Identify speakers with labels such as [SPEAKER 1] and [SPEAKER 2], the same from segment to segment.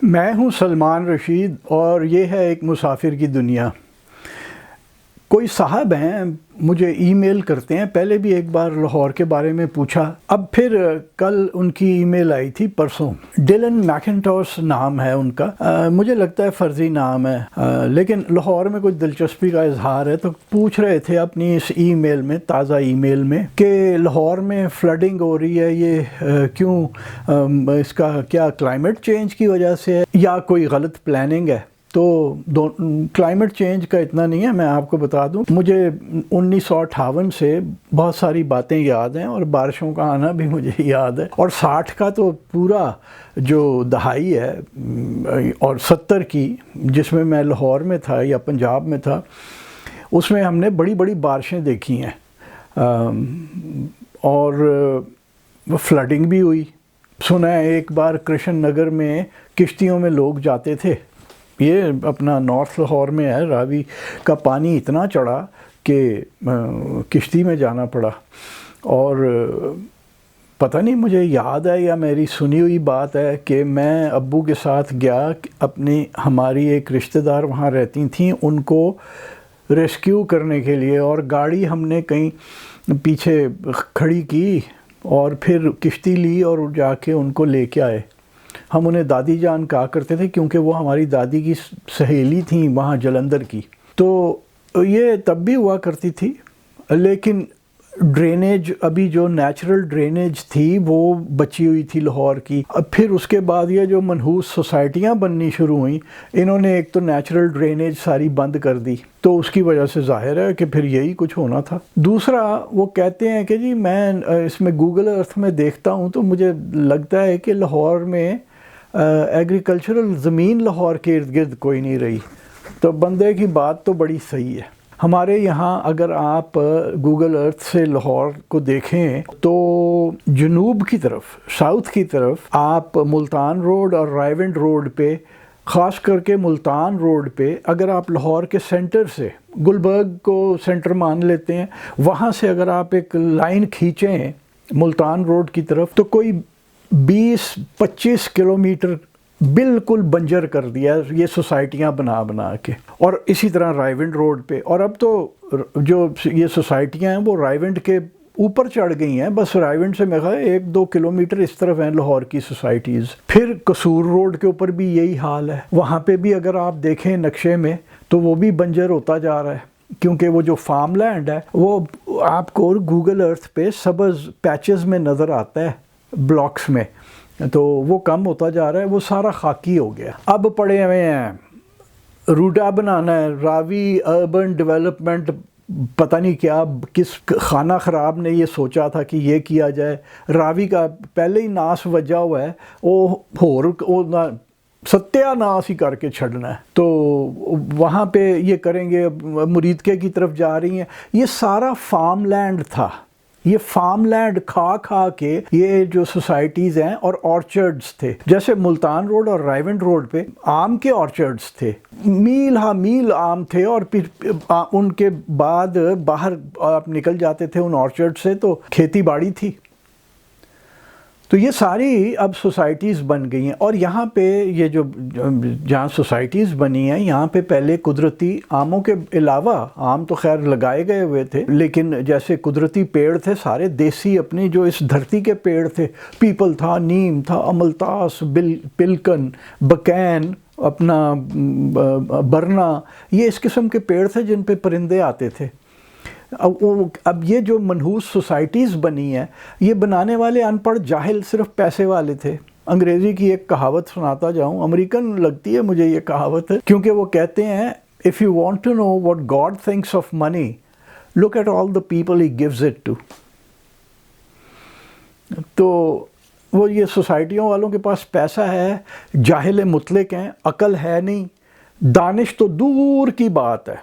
[SPEAKER 1] میں ہوں سلمان رشید اور یہ ہے ایک مسافر کی دنیا۔ کوئی صاحب ہیں مجھے ای میل کرتے ہیں، پہلے بھی ایک بار لاہور کے بارے میں پوچھا، اب پھر کل ان کی ای میل آئی تھی پرسوں۔ ڈیلن میکنٹوش نام ہے ان کا، مجھے لگتا ہے فرضی نام ہے، لیکن لاہور میں کوئی دلچسپی کا اظہار ہے تو پوچھ رہے تھے اپنی اس ای میل میں، تازہ ای میل میں، کہ لاہور میں فلڈنگ ہو رہی ہے، یہ کیوں؟ اس کا کیا کلائمیٹ چینج کی وجہ سے ہے یا کوئی غلط پلاننگ ہے؟ تو کلائمیٹ چینج کا اتنا نہیں ہے، میں آپ کو بتا دوں، مجھے 1958 سے بہت ساری باتیں یاد ہیں اور بارشوں کا آنا بھی مجھے یاد ہے، اور 60 کا تو پورا جو دہائی ہے اور 70 کی جس میں لاہور میں تھا یا پنجاب میں تھا، اس میں ہم نے بڑی بڑی بارشیں دیکھی ہیں اور فلڈنگ بھی ہوئی۔ سنا ہے ایک بار کرشن نگر میں کشتیوں میں لوگ جاتے تھے، یہ اپنا نارتھ لاہور میں ہے، راوی کا پانی اتنا چڑھا کہ کشتی میں جانا پڑا، اور پتہ نہیں مجھے یاد ہے یا میری سنی ہوئی بات ہے کہ میں ابو کے ساتھ گیا، ہماری ایک رشتہ دار وہاں رہتی تھیں، ان کو ریسکیو کرنے کے لیے، اور گاڑی ہم نے کہیں پیچھے کھڑی کی اور پھر کشتی لی اور جا کے ان کو لے کے آئے۔ ہم انہیں دادی جان کہا کرتے تھے کیونکہ وہ ہماری دادی کی سہیلی تھیں وہاں جلندھر کی، تو یہ تب بھی ہوا کرتی تھی، لیکن ڈرینیج ابھی جو نیچرل ڈرینیج تھی وہ بچی ہوئی تھی لاہور کی۔ اب پھر اس کے بعد یہ جو منحوس سوسائٹیاں بننی شروع ہوئیں، انہوں نے ایک تو نیچرل ڈرینیج ساری بند کر دی، تو اس کی وجہ سے ظاہر ہے کہ پھر یہی کچھ ہونا تھا۔ دوسرا وہ کہتے ہیں کہ جی میں اس میں گوگل ارتھ میں دیکھتا ہوں تو مجھے لگتا ہے کہ لاہور میں ایگریکلچرل زمین لاہور کے ارد گرد کوئی نہیں رہی، تو بندے کی بات تو بڑی صحیح ہے۔ ہمارے یہاں اگر آپ گوگل ارتھ سے لاہور کو دیکھیں تو جنوب کی طرف، ساؤتھ کی طرف آپ ملتان روڈ اور رائیونڈ روڈ پہ، خاص کر کے ملتان روڈ پہ، اگر آپ لاہور کے سینٹر سے گلبرگ کو سینٹر مان لیتے ہیں، وہاں سے اگر آپ ایک لائن کھینچیں ملتان روڈ کی طرف تو کوئی 20-25 کلومیٹر بالکل بنجر کر دیا یہ سوسائٹیاں بنا کے، اور اسی طرح رائیونڈ روڈ پہ، اور اب تو جو یہ سوسائٹیاں ہیں وہ رائیونڈ کے اوپر چڑھ گئی ہیں، بس رائیونڈ سے میں کہا 1-2 کلومیٹر اس طرف ہیں لاہور کی سوسائٹیز۔ پھر قصور روڈ کے اوپر بھی یہی حال ہے، وہاں پہ بھی اگر آپ دیکھیں نقشے میں تو وہ بھی بنجر ہوتا جا رہا ہے، کیونکہ وہ جو فارم لینڈ ہے وہ آپ کو گوگل ارتھ پہ سبز پیچز میں نظر آتا ہے، بلاکس میں، تو وہ کم ہوتا جا رہا ہے، وہ سارا خاکی ہو گیا۔ اب پڑے ہوئے ہیں روڈا بنانا ہے، راوی اربن ڈیولپمنٹ، پتہ نہیں کیا کس خانہ خراب نے یہ سوچا تھا کہ یہ کیا جائے، راوی کا پہلے ہی ناس وجہ ہوا ہے، وہ ستیہ ناس ہی کر کے چھڑنا ہے، تو وہاں پہ یہ کریں گے، مریدکے کی طرف جا رہی ہیں، یہ سارا فارم لینڈ تھا، یہ فارم لینڈ کھا کے یہ جو سوسائٹیز ہیں، اور آرچرڈز تھے، جیسے ملتان روڈ اور رائیونڈ روڈ پہ آم کے آرچرڈز تھے، میل ہا میل آم تھے، اور پھر ان کے بعد باہر آپ نکل جاتے تھے ان آرچرڈ سے تو کھیتی باڑی تھی، تو یہ ساری اب سوسائٹیز بن گئی ہیں۔ اور یہاں پہ یہ جو جہاں سوسائٹیز بنی ہیں، یہاں پہ پہلے قدرتی آموں کے علاوہ، آم تو خیر لگائے گئے ہوئے تھے، لیکن جیسے قدرتی پیڑ تھے سارے دیسی، اپنی جو اس دھرتی کے پیڑ تھے، پیپل تھا، نیم تھا، املتاس، پلکن، بکین، اپنا برنا، یہ اس قسم کے پیڑ تھے جن پہ پرندے آتے تھے۔ اب یہ جو منحوس سوسائٹیز بنی ہیں، یہ بنانے والے ان پڑھ جاہل صرف پیسے والے تھے۔ انگریزی کی ایک کہاوت سناتا جاؤں، امریکن لگتی ہے مجھے یہ کہاوت، کیونکہ وہ کہتے ہیں if you want to know what God thinks of money, look at all the people he gives it to۔ تو وہ یہ سوسائٹیوں والوں کے پاس پیسہ ہے، جاہل مطلق ہیں، عقل ہے نہیں، دانش تو دور کی بات ہے،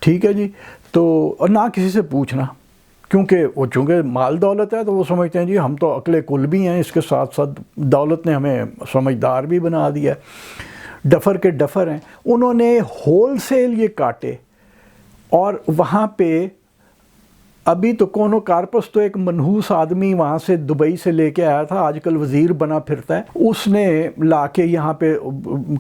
[SPEAKER 1] ٹھیک ہے جی، تو اور نہ کسی سے پوچھنا، کیونکہ وہ چونکہ مال دولت ہے تو وہ سمجھتے ہیں جی ہم تو عقل کل بھی ہیں، اس کے ساتھ ساتھ دولت نے ہمیں سمجھدار بھی بنا دیا، ڈفر کے ڈفر ہیں۔ انہوں نے ہول سیل یہ کاٹے، اور وہاں پہ ابھی تو کونو کارپس تو ایک منحوس آدمی وہاں سے دبئی سے لے کے آیا تھا، آج کل وزیر بنا پھرتا ہے، اس نے لا کے یہاں پہ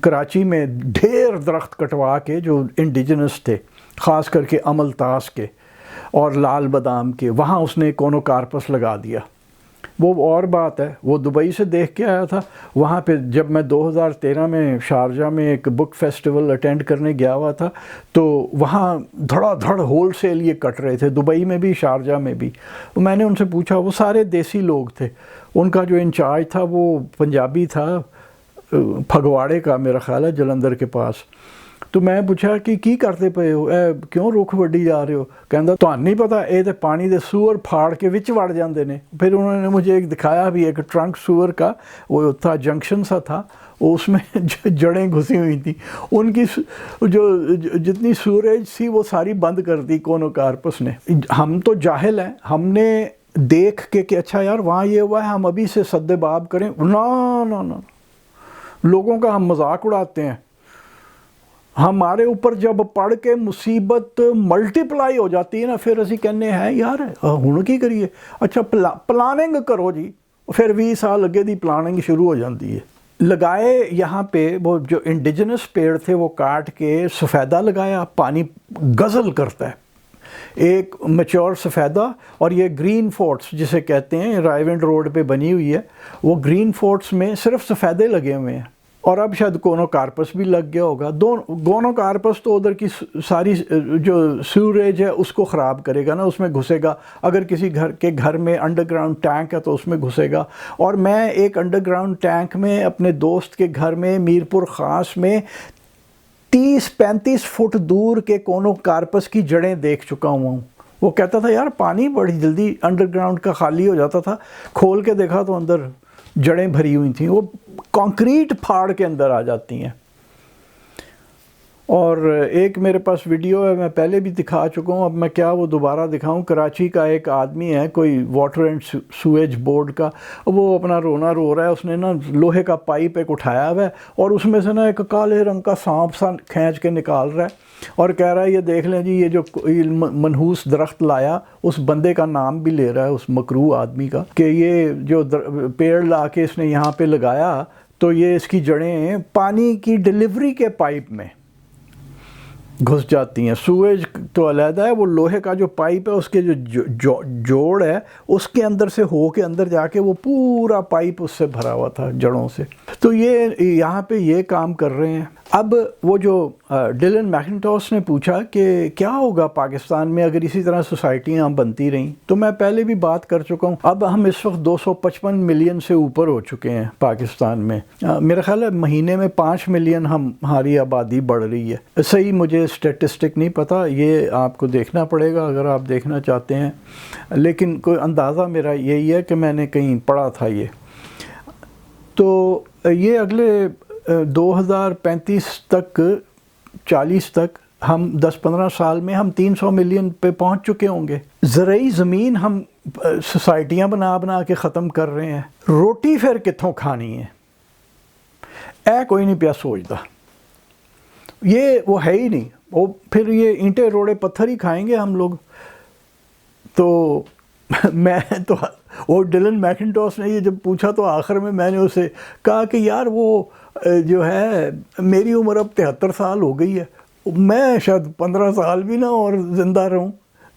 [SPEAKER 1] کراچی میں ڈھیر درخت کٹوا کے جو انڈیجنس تھے، خاص کر کے املتاس کے اور لال بادام کے، وہاں اس نے کونو کارپس لگا دیا۔ وہ اور بات ہے، وہ دبئی سے دیکھ کے آیا تھا، وہاں پہ جب میں 2013 میں شارجہ میں ایک بک فیسٹیول اٹینڈ کرنے گیا ہوا تھا تو وہاں دھڑا دھڑ ہول سیل یہ کٹ رہے تھے، دبئی میں بھی شارجہ میں بھی۔ میں نے ان سے پوچھا، وہ سارے دیسی لوگ تھے، ان کا جو انچارج تھا وہ پنجابی تھا، پھگواڑے کا میرا خیال ہے، جلندر کے پاس۔ تو میں پوچھا کہ کی کرتے پے ہو، اے کیوں رخ وڈی جا رہے ہو؟ کہندا تہانوں نہیں پتا اے تے پانی دے سور پھاڑ کے وچ وڑ جاندے نے۔ پھر انہوں نے مجھے ایک دکھایا بھی، ایک ٹرنک سور کا وہ تھا، جنکشن سا تھا، اس میں جڑیں گھسی ہوئی تھیں، ان کی جو جتنی سوریج تھی وہ ساری بند کر دی کونو کارپس نے۔ ہم تو جاہل ہیں، ہم نے دیکھ کے کہ اچھا یار وہاں یہ ہوا ہے، ہم ابھی سے سد باب کریں، نا لوگوں کا ہم مذاق اڑاتے ہیں۔ ہمارے اوپر جب پڑھ کے مصیبت ملٹیپلائی ہو جاتی ہے نا، پھر اسی کہنے ہیں یار ہن کی کریے، اچھا پلاننگ کرو جی، پھر 20 سال اگے دی پلاننگ شروع ہو جاتی ہے۔ لگائے یہاں پہ وہ جو انڈیجنس پیڑ تھے وہ کاٹ کے سفیدہ لگایا، پانی غزل کرتا ہے، ایک میچور سفیدہ، اور یہ گرین فورٹس جسے کہتے ہیں، رائیونڈ روڈ پہ بنی ہوئی ہے، وہ گرین فورٹس میں صرف سفیدے لگے ہوئے ہیں، اور اب شاید کونو کارپس بھی لگ گیا ہوگا۔ کونو کارپس تو ادھر کی ساری جو سیوریج ہے اس کو خراب کرے گا نا، اس میں گھسے گا، اگر کسی گھر میں انڈر گراؤنڈ ٹینک ہے تو اس میں گھسے گا۔ اور میں ایک انڈر گراؤنڈ ٹینک میں اپنے دوست کے گھر میں میرپور خاص میں 30-35 فٹ دور کے کونو کارپس کی جڑیں دیکھ چکا ہوں۔ وہ کہتا تھا یار پانی بڑی جلدی انڈر گراؤنڈ کا خالی ہو جاتا تھا، کھول کے دیکھا تو اندر جڑیں بھری ہوئی تھیں، وہ کانکریٹ پھاڑ کے اندر آ جاتی ہیں۔ اور ایک میرے پاس ویڈیو ہے، میں پہلے بھی دکھا چکا ہوں، اب میں کیا وہ دوبارہ دکھاؤں۔ کراچی کا ایک آدمی ہے، کوئی واٹر اینڈ سویج بورڈ کا، وہ اپنا رونا رو رہا ہے، اس نے نا لوہے کا پائپ ایک اٹھایا ہوا ہے اور اس میں سے نا ایک کالے رنگ کا سانپ سا کھینچ کے نکال رہا ہے، اور کہہ رہا ہے یہ دیکھ لیں جی، یہ جو منحوس درخت لایا، اس بندے کا نام بھی لے رہا ہے، اس مکروہ آدمی کا، کہ یہ جو پیڑ لا کے اس نے یہاں پہ لگایا تو یہ اس کی جڑیں پانی کی ڈیلیوری کے پائپ میں گھس جاتی ہیں۔ سویج تو علیحدہ ہے، وہ لوہے کا جو پائپ ہے اس کے جو جوڑ ہے اس کے اندر سے ہو کے اندر جا کے وہ پورا پائپ اس سے بھرا ہوا تھا جڑوں سے۔ تو یہ یہاں پہ یہ کام کر رہے ہیں۔ اب وہ جو ڈیلن میکنٹوس نے پوچھا کہ کیا ہوگا پاکستان میں اگر اسی طرح سوسائٹیاں بنتی رہیں، تو میں پہلے بھی بات کر چکا ہوں، اب ہم اس وقت 255 ملین سے اوپر ہو چکے ہیں پاکستان میں۔ میرا خیال ہے مہینے میں 5 ملین ہماری آبادی بڑھ رہی ہے۔ صحیح مجھے اسٹیٹسٹک نہیں پتہ، یہ آپ کو دیکھنا پڑے گا اگر آپ دیکھنا چاہتے ہیں، لیکن کوئی اندازہ میرا یہی ہے کہ میں نے کہیں پڑھا تھا یہ۔ تو یہ اگلے 2035 تک 40 تک ہم 10-15 سال میں ہم 300 ملین پہ پہنچ چکے ہوں گے۔ زرعی زمین ہم سوسائٹیاں بنا کے ختم کر رہے ہیں، روٹی پھر کتھوں کھانی ہے اے کوئی نہیں پیا سوچتا، یہ وہ ہے ہی نہیں، وہ پھر یہ اینٹیں روڑے پتھر ہی کھائیں گے ہم لوگ۔ تو میں تو وہ ڈیلن میکنٹوس نے یہ جب پوچھا تو آخر میں نے اسے کہا کہ یار وہ جو ہے میری عمر اب 73 سال ہو گئی ہے، میں شاید 15 سال بھی نہ اور زندہ رہوں۔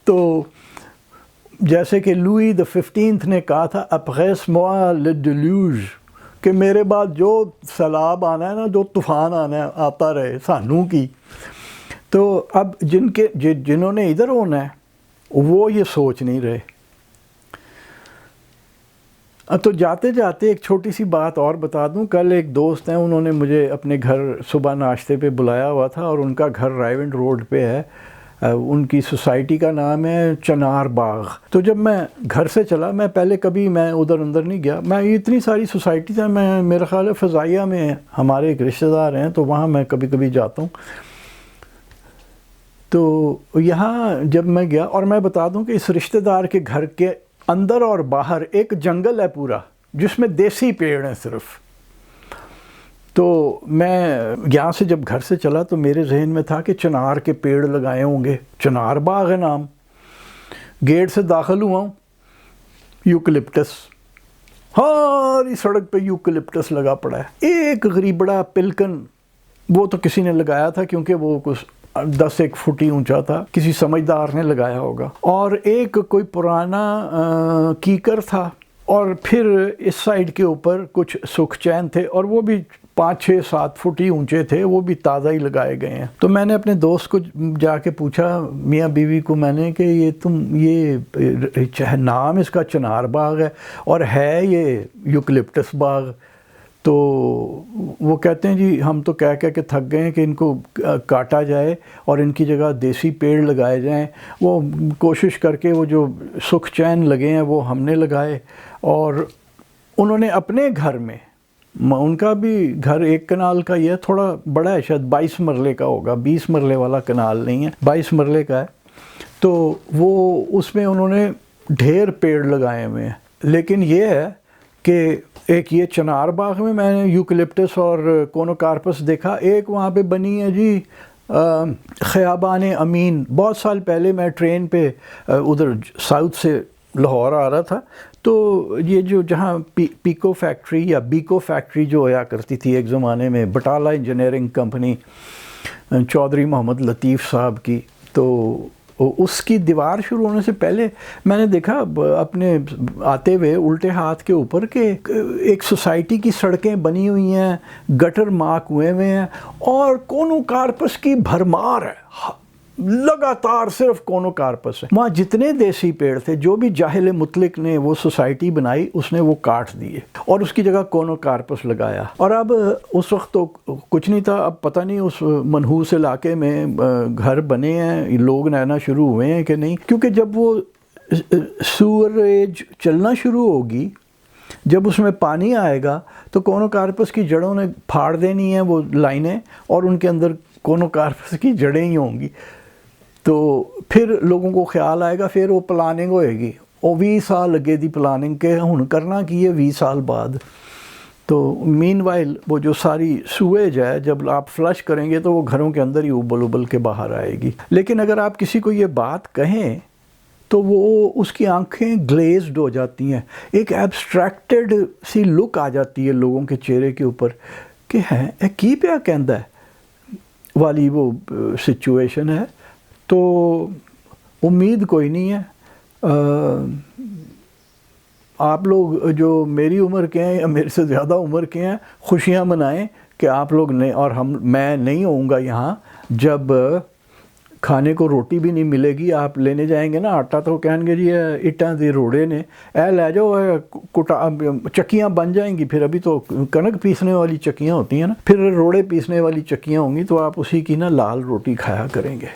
[SPEAKER 1] تو جیسے کہ لوئی دی 15 نے کہا تھا اپریس moi le déluge، کہ میرے بعد جو سیلاب آنا ہے نا، جو طوفان آنا ہے آتا رہے سانوں کی۔ تو اب جنہوں نے ادھر ہونا ہے وہ یہ سوچ نہیں رہے۔ تو جاتے جاتے ایک چھوٹی سی بات اور بتا دوں، کل ایک دوست ہیں، انہوں نے مجھے اپنے گھر صبح ناشتے پہ بلایا ہوا تھا، اور ان کا گھر رائیونڈ روڈ پہ ہے، ان کی سوسائٹی کا نام ہے چنار باغ۔ تو جب میں گھر سے چلا، میں پہلے کبھی میں ادھر اندر نہیں گیا، میں اتنی ساری سوسائٹی تھا، میں میرا خیال ہے فضائیہ میں ہمارے ایک رشتہ دار ہیں تو وہاں میں کبھی کبھی جاتا ہوں۔ تو یہاں جب میں گیا، اور میں بتا دوں کہ اس رشتہ دار کے گھر کے اندر اور باہر ایک جنگل ہے پورا، جس میں دیسی پیڑ ہیں صرف۔ تو میں یہاں سے جب گھر سے چلا تو میرے ذہن میں تھا کہ چنار کے پیڑ لگائے ہوں گے، چنار باغ ہے نام۔ گیٹ سے داخل ہوا ہوں، یوکلپٹس، ساری سڑک پہ یوکلپٹس لگا پڑا ہے، ایک غریبڑا پلکن، وہ تو کسی نے لگایا تھا کیونکہ وہ کچھ 10 فٹ ہی اونچا تھا، کسی سمجھدار نے لگایا ہوگا، اور ایک کوئی پرانا کیکر تھا، اور پھر اس سائیڈ کے اوپر کچھ سکھ چین تھے، اور وہ بھی 5-6-7 فٹ ہی اونچے تھے، وہ بھی تازہ ہی لگائے گئے ہیں۔ تو میں نے اپنے دوست کو جا کے پوچھا، میاں بیوی کو، میں نے کہ یہ نام اس کا چنار باغ ہے اور ہے یہ یوکلپٹس باغ، تو وہ کہتے ہیں جی ہم تو کہہ کے تھک گئے ہیں کہ ان کو کاٹا جائے اور ان کی جگہ دیسی پیڑ لگائے جائیں۔ وہ کوشش کر کے وہ جو سکھ چین لگے ہیں وہ ہم نے لگائے، اور انہوں نے اپنے گھر میں، ان کا بھی گھر 1 کنال کا یہ تھوڑا بڑا ہے، شاید 22 مرلے کا ہوگا، 20 مرلے والا کنال نہیں ہے، 22 مرلے کا ہے، تو وہ اس میں انہوں نے ڈھیر پیڑ لگائے ہوئے ہیں۔ لیکن یہ ہے کہ ایک یہ چنار باغ میں نے یوکلپٹس اور کونوکارپس دیکھا، ایک وہاں پہ بنی ہے جی خیابان امین۔ بہت سال پہلے میں ٹرین پہ ادھر ساؤتھ سے لاہور آ رہا تھا، تو یہ جو جہاں پیکو فیکٹری یا بیکو فیکٹری جو ہوا کرتی تھی ایک زمانے میں، بٹالہ انجینئرنگ کمپنی چودھری محمد لطیف صاحب کی، تو اس کی دیوار شروع ہونے سے پہلے میں نے دیکھا اپنے آتے ہوئے الٹے ہاتھ کے اوپر کہ ایک سوسائٹی کی سڑکیں بنی ہوئی ہیں، گٹر مارک ہوئے ہیں، اور کونوکارپس کی بھرمار ہے، لگاتار صرف کونوکارپس ہے۔ وہاں جتنے دیسی پیڑ تھے، جو بھی جاہل مطلق نے وہ سوسائٹی بنائی، اس نے وہ کاٹ دیے اور اس کی جگہ کونوکارپس لگایا۔ اور اب اس وقت تو کچھ نہیں تھا، اب پتہ نہیں اس منحوس علاقے میں گھر بنے ہیں، لوگ رہنا شروع ہوئے ہیں کہ نہیں، کیونکہ جب وہ سوریج چلنا شروع ہوگی، جب اس میں پانی آئے گا تو کونوکارپس کی جڑوں نے پھاڑ دینی ہیں وہ لائنیں، اور ان کے اندر کونوکارپس کی جڑیں ہی ہوں گی، تو پھر لوگوں کو خیال آئے گا، پھر وہ پلاننگ ہوئے گی، وہ 20 سال لگے دی پلاننگ کے ہن کرنا کی ہے 20 سال بعد۔ تو مین وائل وہ جو ساری سویج ہے جب آپ فلش کریں گے تو وہ گھروں کے اندر ہی ابل ابل کے باہر آئے گی۔ لیکن اگر آپ کسی کو یہ بات کہیں تو وہ اس کی آنکھیں گلیزڈ ہو جاتی ہیں، ایک ایبسٹریکٹڈ سی لک آ جاتی ہے لوگوں کے چہرے کے اوپر کہ ہے کی پیا کہندا ہے والی وہ سچویشن ہے۔ تو امید کوئی نہیں ہے، آپ لوگ جو میری عمر کے ہیں یا میرے سے زیادہ عمر کے ہیں، خوشیاں منائیں کہ آپ لوگ نہیں، اور میں نہیں ہوں گا یہاں جب کھانے کو روٹی بھی نہیں ملے گی۔ آپ لینے جائیں گے نا آٹا تو کہیں گے جی اٹاں دے روڑے نے، لے جاؤ، چکیاں بن جائیں گی، پھر ابھی تو کنک پیسنے والی چکیاں ہوتی ہیں نا، پھر روڑے پیسنے والی چکیاں ہوں گی، تو آپ اسی کی نا لال روٹی کھایا کریں گے۔